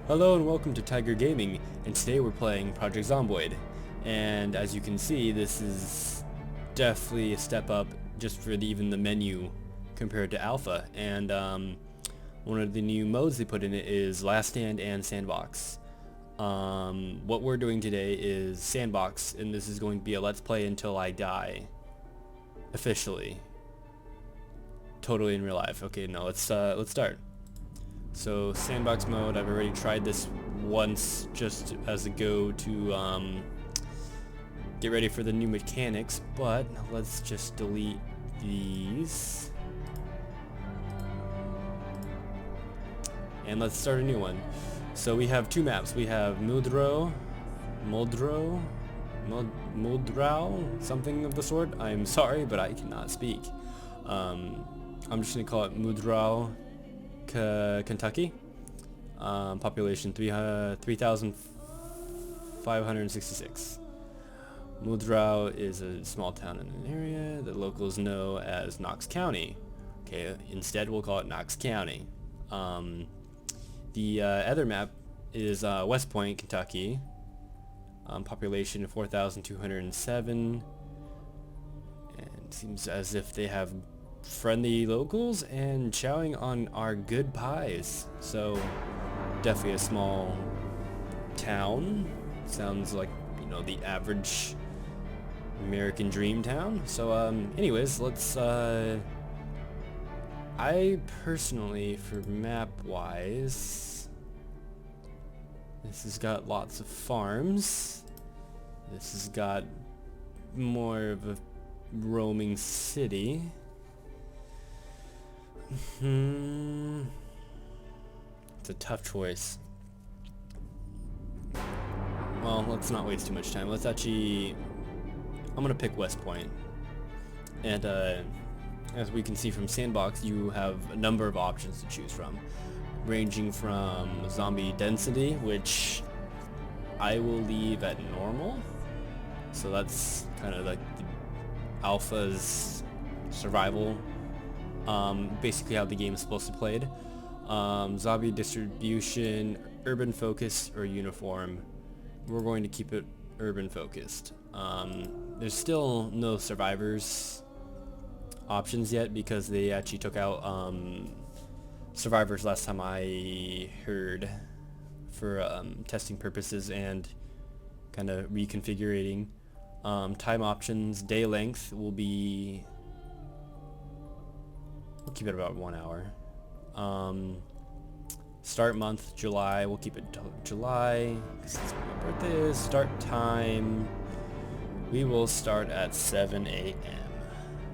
Hello and welcome to Tiger Gaming, and today we're playing Project Zomboid. And as you can see, this is definitely a step up just for even the menu compared to Alpha. And one of the new modes they put in it is Last Stand and Sandbox. What we're doing today is Sandbox, and this is going to be a Let's Play until I die. Officially. Totally in real life. Okay, no, let's start. So sandbox mode, I've already tried this once just as a go to get ready for the new mechanics, but let's just delete these. And let's start a new one. So we have two maps. We have Muldrow, something of the sort. I'm sorry, but I cannot speak. I'm just going to call it Muldrow, Kentucky. Population 3,566. Muldrow is a small town in an area that locals know as Knox County. Okay, instead we'll call it Knox County. The other map is West Point, Kentucky. Population 4,207. And it seems as if they have friendly locals and chowing on our good pies. So definitely a small town. Sounds like, you know, the average American dream town. So anyways, let's I personally, for map wise, this has got lots of farms. This has got more of a roaming city. It's a tough choice. Well, let's not waste too much time. Let's actually... I'm gonna pick West Point. And as we can see from Sandbox, you have a number of options to choose from, ranging from zombie density, which I will leave at normal. So that's kind of like the alpha's survival. Basically how the game is supposed to be played. Zombie distribution, urban focus, or uniform. We're going to keep it urban focused. There's still no survivors options yet because they actually took out survivors last time I heard for testing purposes and kind of reconfiguring. Time options, day length will be... We'll keep it about 1 hour. Start month, July. We'll keep it July because that's when my birthday is. Start time. We will start at 7 a.m.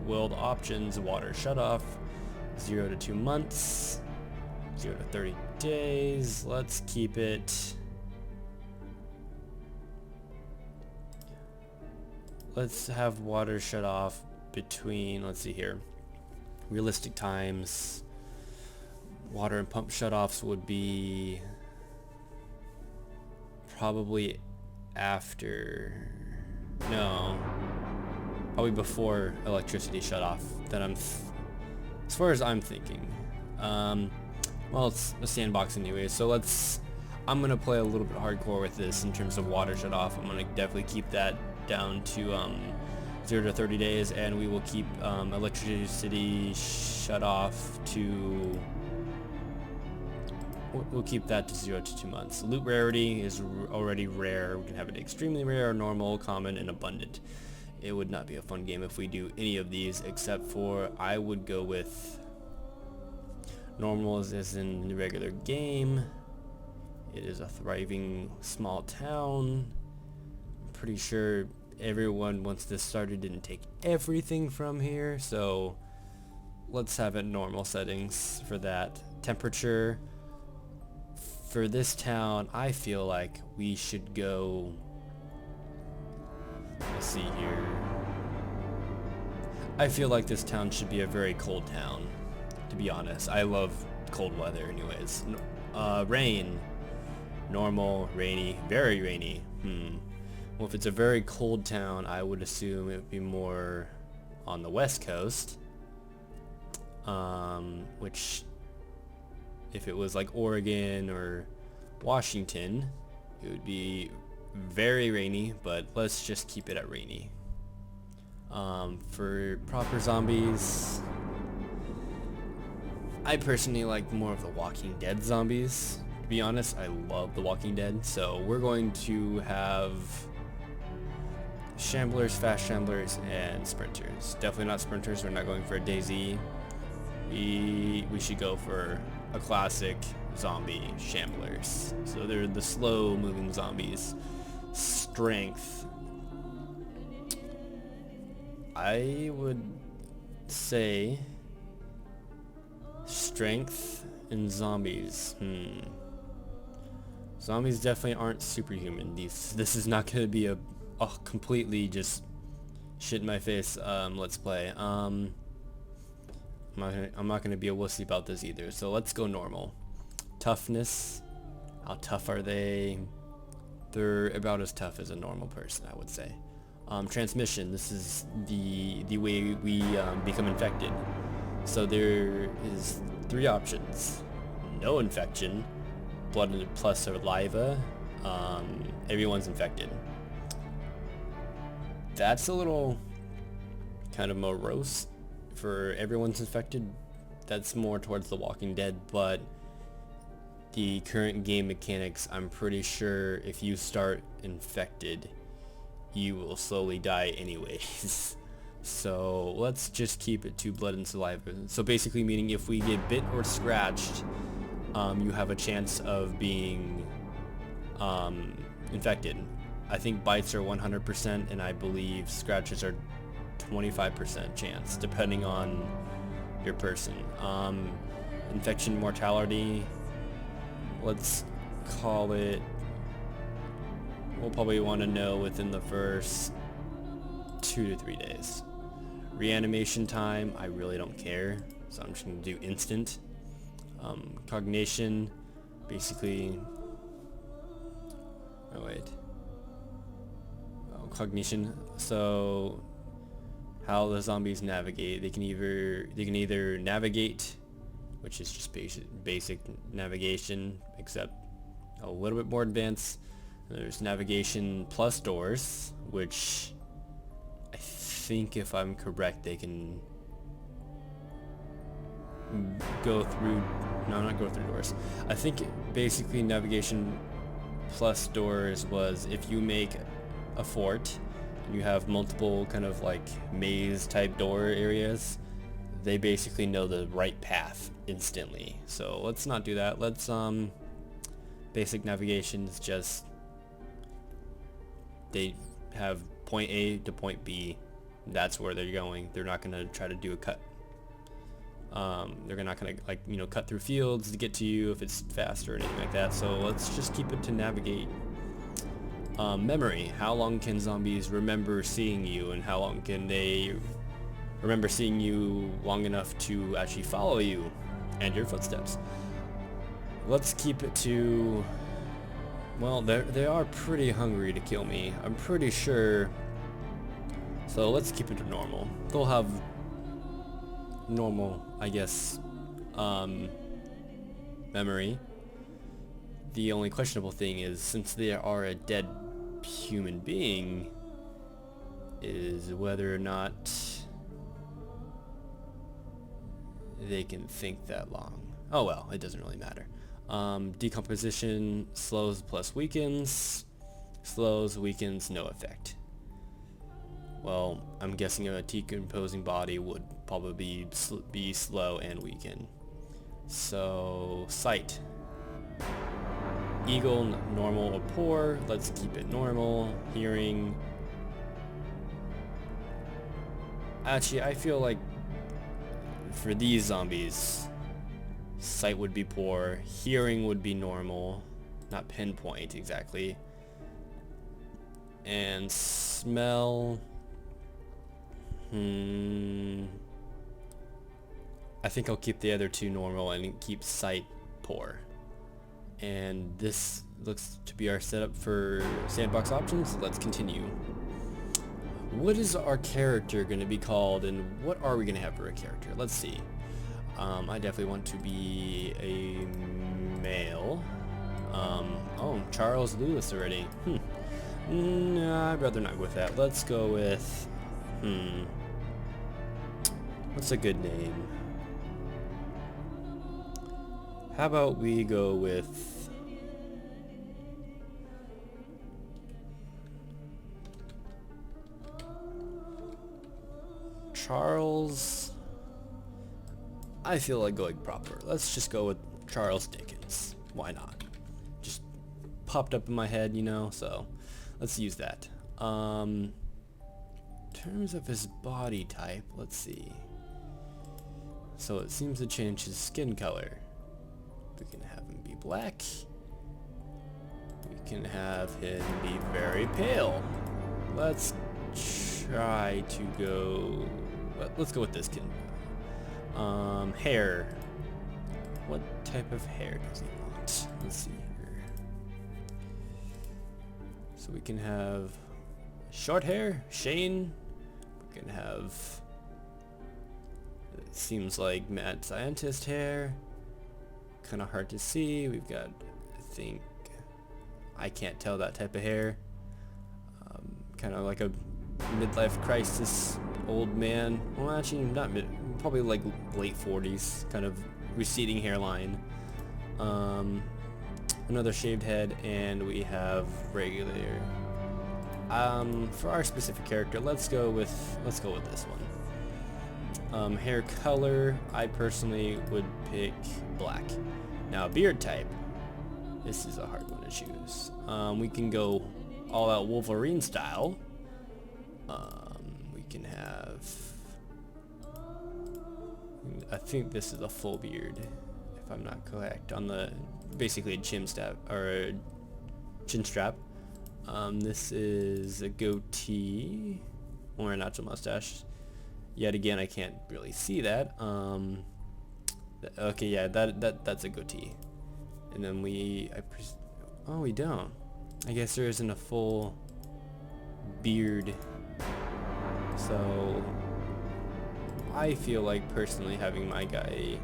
World options, water shutoff, 0 to 2 months, 0 to 30 days. Let's keep it... Let's have water shut off between, let's see here, realistic times. Water and pump shutoffs would be probably after, no, probably before electricity shut off. That as far as I'm thinking. Well, it's a sandbox anyway, so I'm gonna play a little bit hardcore with this in terms of water shut off. I'm gonna definitely keep that down to 0 to 30 days, and we will keep electricity shut off to... We'll keep that to 0 to 2 months. Loot rarity is already rare. We can have it extremely rare, normal, common, and abundant. It would not be a fun game if we do any of these, except for I would go with normal as in the regular game. It is a thriving small town. I'm pretty sure everyone, once this started, didn't take everything from here, so let's have it normal settings for that. Temperature. For this town, I feel like we should go... Let's see here. I feel like this town should be a very cold town, to be honest. I love cold weather anyways. Rain. Normal, rainy, very rainy. Well, if it's a very cold town, I would assume it would be more on the west coast. Which if it was like Oregon or Washington, it would be very rainy, but let's just keep it at rainy. For proper zombies, I personally like more of the Walking Dead zombies. To be honest, I love the Walking Dead, so we're going to have Shamblers, Fast Shamblers, and Sprinters. Definitely not Sprinters, we're not going for a DayZ. We should go for a classic zombie Shamblers. So they're the slow moving zombies. Strength, I would say strength and zombies. Zombies definitely aren't superhuman. This is not going to be a completely just shit in my face let's play. I'm not gonna be a wussy about this either, so let's go normal. Toughness, how tough are they? They're about as tough as a normal person, I would say. Transmission, this is the way we become infected. So there is 3 options: no infection, blood plus saliva, everyone's infected. That's a little kind of morose. For everyone's infected, that's more towards The Walking Dead, but the current game mechanics, I'm pretty sure if you start infected, you will slowly die anyways. So let's just keep it to blood and saliva. So basically meaning if we get bit or scratched, you have a chance of being infected. I think bites are 100%, and I believe scratches are 25% chance, depending on your person. Infection mortality, let's call it, we'll probably want to know within the first 2 to 3 days. Reanimation time, I really don't care, so I'm just going to do instant. Cognition, basically, oh wait, cognition, so how the zombies navigate. They can either navigate, which is just basic navigation, except a little bit more advanced. There's navigation plus doors, which I think, if I'm correct, they can go through, no, not go through doors. I think basically navigation plus doors was if you make a fort and you have multiple kind of like maze type door areas, they basically know the right path instantly. So let's not do that. Let's basic navigation is just they have point A to point B, that's where they're going. They're not going to try to do a cut. They're not going to, like, you know, cut through fields to get to you if it's fast or anything like that. So let's just keep it to navigate. Memory, how long can zombies remember seeing you, and how long can they remember seeing you long enough to actually follow you and your footsteps? Let's keep it to, well, they are pretty hungry to kill me, I'm pretty sure. So let's keep it to normal. They'll have normal, I guess, memory. The only questionable thing is, since they are a dead human being, is whether or not they can think that long. Oh well, it doesn't really matter. Decomposition, slows plus weakens. Slows, weakens, no effect. Well, I'm guessing a decomposing body would probably be slow and weaken. So, sight. Eagle, normal or poor. Let's keep it normal. Hearing. Actually, I feel like for these zombies, sight would be poor. Hearing would be normal. Not pinpoint exactly. And smell. I think I'll keep the other two normal and keep sight poor. And this looks to be our setup for sandbox options. Let's continue. What is our character going to be called, and what are we going to have for a character? Let's see. I definitely want to be a male. Charles Lewis already. Nah, I'd rather not go with that. Let's go with... What's a good name? How about we go with... Charles... I feel like going proper. Let's just go with Charles Dickens. Why not? Just popped up in my head, you know, so let's use that. In terms of his body type, let's see. So it seems to change his skin color. We can have him be black. We can have him be very pale. Let's try to go... Let's go with this kid. Hair. What type of hair does he want? Let's see here. So we can have short hair, Shane. We can have... It seems like mad scientist hair. Kind of hard to see. We've got, I think, I can't tell that type of hair. Kind of like a midlife crisis old man. Well, actually, not mid. Probably like late 40s. Kind of receding hairline. Another shaved head, and we have regular. For our specific character, let's go with this one. Hair color, I personally would pick black. Now beard type, this is a hard one to choose. We can go all out Wolverine style. We can have, I think this is a full beard, if I'm not correct, on the basically a chin strap or a chin strap. This is a goatee or a natural mustache. Yet again, I can't really see that. Okay, yeah, that's a goatee. And then we don't. I guess there isn't a full beard. So I feel like personally having my guy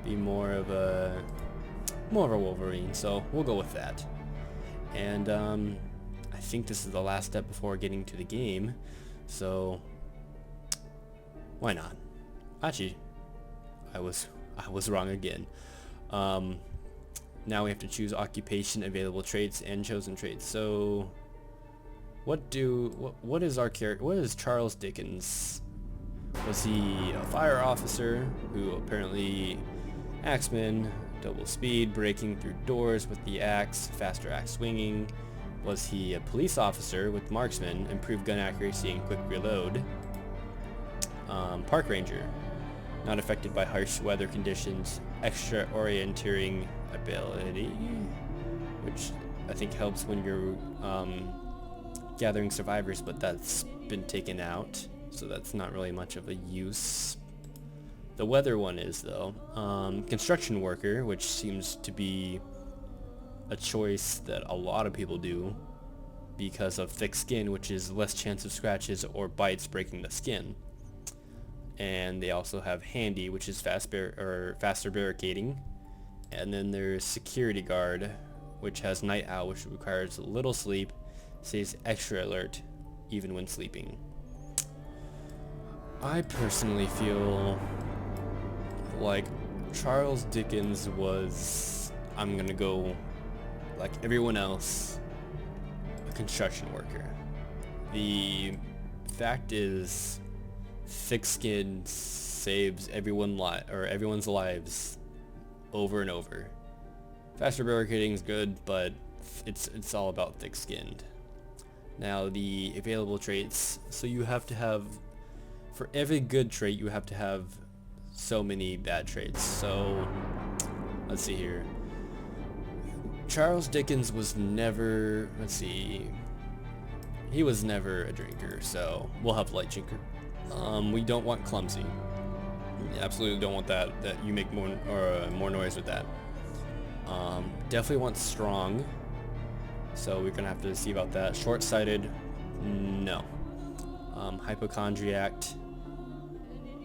be more of a Wolverine. So we'll go with that. And I think this is the last step before getting to the game. So why not? Actually, I was wrong again. Now we have to choose occupation, available traits, and chosen traits. So what is our character? What is Charles Dickens? Was he a fire officer who apparently axeman, double speed, breaking through doors with the axe, faster axe swinging? Was he a police officer with marksman, improved gun accuracy and quick reload? Park ranger, not affected by harsh weather conditions, extra orienteering ability, which I think helps when you're gathering survivors, but that's been taken out, so that's not really much of a use. The weather one is though. Construction worker, which seems to be a choice that a lot of people do because of thick skin, which is less chance of scratches or bites breaking the skin. And they also have handy, which is faster barricading. And then there's security guard, which has night owl, which requires little sleep, stays extra alert even when sleeping. I personally feel like Charles Dickens was, I'm gonna go like everyone else, a construction worker. The fact is, thick skin saves everyone's lives over and over. Faster barricading is good, but it's all about thick skinned. Now the available traits, so you have to have, for every good trait you have to have so many bad traits. So let's see here. Charles Dickens was never, he was never a drinker, so we'll have light drinker. We don't want clumsy. We absolutely don't want that you make more noise with that. Definitely want strong, so we're gonna have to see about that. Short-sighted, no. Hypochondriac,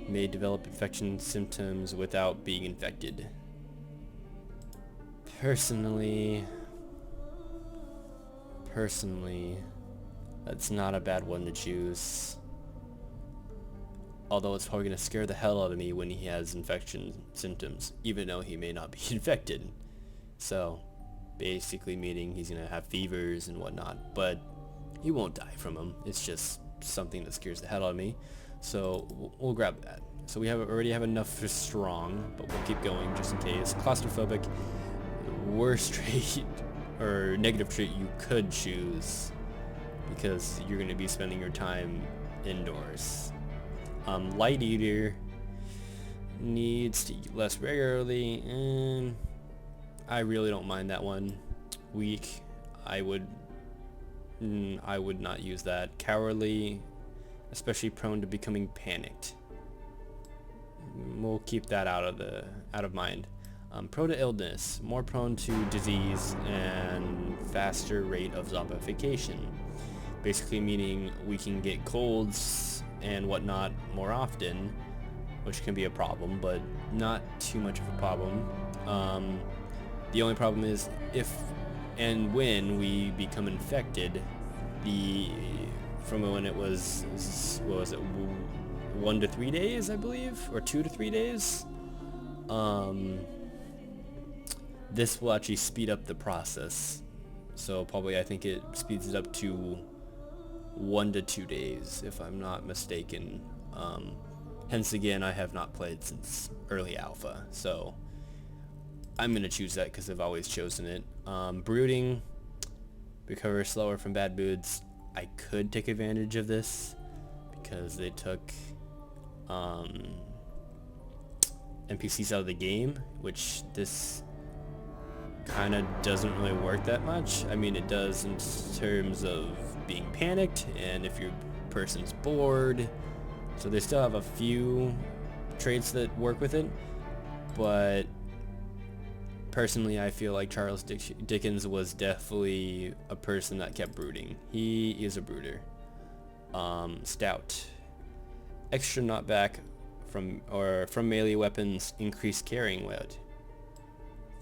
may develop infection symptoms without being infected. Personally, Personally, that's not a bad one to choose. Although it's probably going to scare the hell out of me when he has infection symptoms, even though he may not be infected. So, basically meaning he's going to have fevers and whatnot, but he won't die from them. It's just something that scares the hell out of me. So, we'll grab that. So we already have enough for strong, but we'll keep going just in case. Claustrophobic, worst trait or negative trait you could choose, because you're going to be spending your time indoors. Light eater needs to eat less regularly, and I really don't mind that one. Weak, I would not use that. Cowardly, especially prone to becoming panicked. We'll keep that out of mind. Prone to illness, more prone to disease and faster rate of zombification. Basically meaning we can get colds and whatnot more often, which can be a problem, but not too much of a problem. The only problem is if and when we become infected, from when it was, what was it, 1 to 3 days, I believe, or 2 to 3 days. This will actually speed up the process. So probably I think it speeds it up to 1 to 2 days, if I'm not mistaken. Hence again, I have not played since early alpha, so I'm gonna choose that because I've always chosen it. Brooding, recover slower from bad moods. I could take advantage of this because they took NPCs out of the game, which this kind of doesn't really work that much. I mean, it does in terms of being panicked and if your person's bored. So they still have a few traits that work with it, but personally I feel like Charles Dickens was definitely a person that kept brooding. He is a brooder. Stout. Extra knockback from melee weapons, increased carrying weight.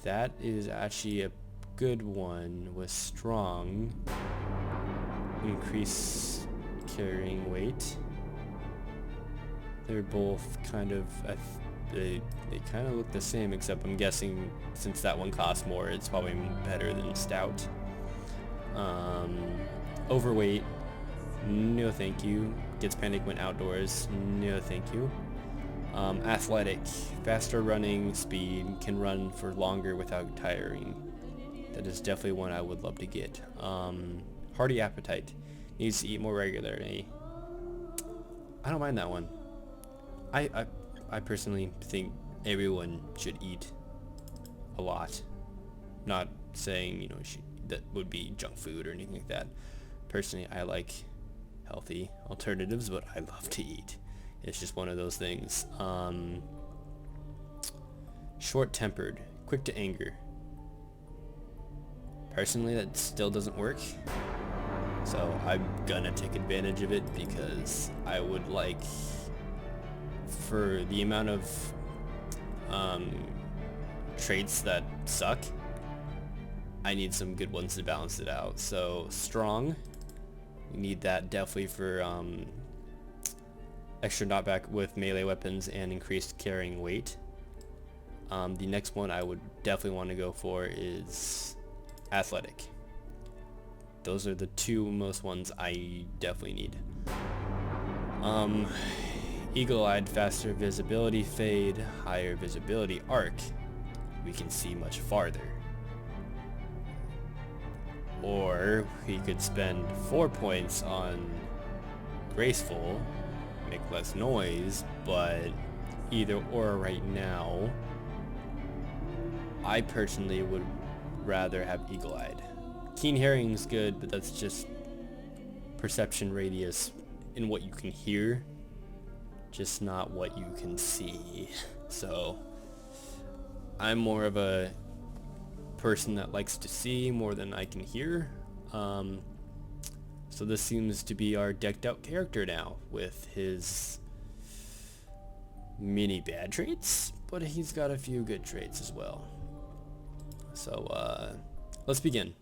That is actually a good one. With strong, increase carrying weight. They're both kind of they kind of look the same, except I'm guessing since that one costs more, it's probably better than stout. Overweight, no thank you. Gets panic when outdoors, no thank you. Athletic, faster running speed, can run for longer without tiring. That is definitely one I would love to get. Hearty appetite, needs to eat more regularly. I don't mind that one. I personally think everyone should eat a lot. Not saying, you know, that would be junk food or anything like that. Personally, I like healthy alternatives, but I love to eat. It's just one of those things. Short-tempered, quick to anger. Personally, that still doesn't work. So I'm gonna take advantage of it because I would like, for the amount of traits that suck, I need some good ones to balance it out. So strong, we need that definitely for extra knockback with melee weapons and increased carrying weight. The next one I would definitely want to go for is athletic. Those are the two most ones I definitely need. Eagle-eyed, faster visibility fade, higher visibility arc. We can see much farther. Or we could spend 4 points on graceful, make less noise, but either or right now, I personally would rather have eagle-eyed. Keen hearing's good, but that's just perception radius in what you can hear, just not what you can see. So I'm more of a person that likes to see more than I can hear. So this seems to be our decked out character now with his many bad traits, but he's got a few good traits as well. So let's begin.